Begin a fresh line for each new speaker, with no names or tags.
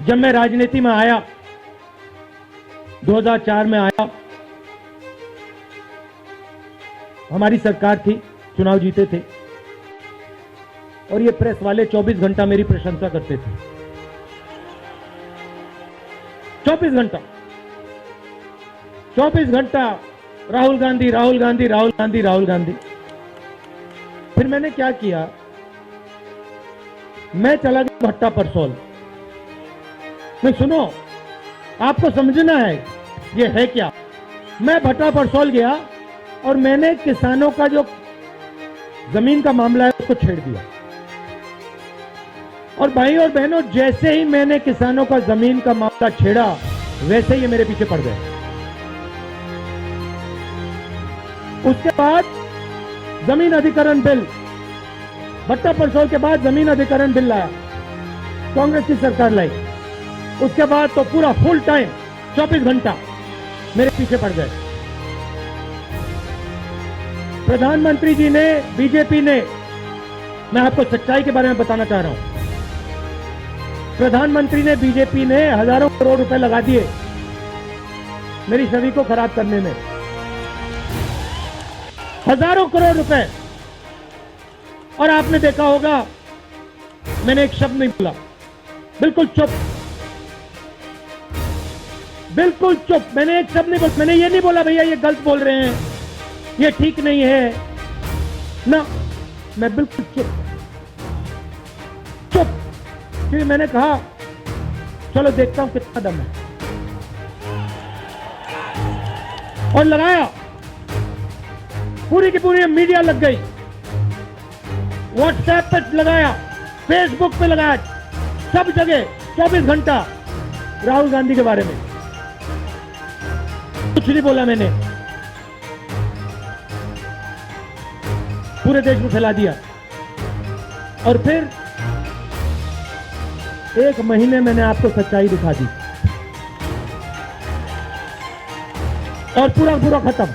जब मैं राजनीति में आया, 2004 में आया, हमारी सरकार थी, चुनाव जीते थे और ये प्रेस वाले 24 घंटा मेरी प्रशंसा करते थे। 24 घंटा 24 घंटा राहुल गांधी, राहुल गांधी, राहुल गांधी, राहुल गांधी। फिर मैंने क्या किया, मैं चला गया भट्टा परसोल। नहीं सुनो, आपको समझना है ये है क्या। मैं भट्टा परसोल गया और मैंने किसानों का जो जमीन का मामला है उसको छेड़ दिया। और भाई और बहनों, जैसे ही मैंने किसानों का जमीन का मामला छेड़ा, वैसे ही ये मेरे पीछे पड़ गए। उसके बाद जमीन अधिकरण बिल, भट्टा परसोल के बाद जमीन अधिकरण बिल लाया, कांग्रेस की सरकार लाई। उसके बाद तो पूरा फुल टाइम 24 घंटा मेरे पीछे पड़ गए। प्रधानमंत्री जी ने, बीजेपी ने, मैं आपको सच्चाई के बारे में बताना चाह रहा हूं, प्रधानमंत्री ने, बीजेपी ने हजारों करोड़ रुपए लगा दिए मेरी छवि को खराब करने में। हजारों करोड़ रुपए। और आपने देखा होगा मैंने एक शब्द नहीं बोला, बिल्कुल चुप, बिल्कुल चुप। मैंने एक शब्द नहीं बोला। मैंने ये नहीं बोला भैया ये गलत बोल रहे हैं, ये ठीक नहीं है ना, मैं बिल्कुल चुप चुप। क्योंकि मैंने कहा चलो देखता हूं कितना दम है, और लगाया। पूरी की पूरी मीडिया लग गई, व्हाट्सएप पे लगाया, फेसबुक पे लगाया, सब जगह 24 घंटा राहुल गांधी के बारे में। कुछ नहीं बोला मैंने, पूरे देश में फैला दिया। और फिर एक महीने मैंने आपको सच्चाई दिखा दी और पूरा खत्म।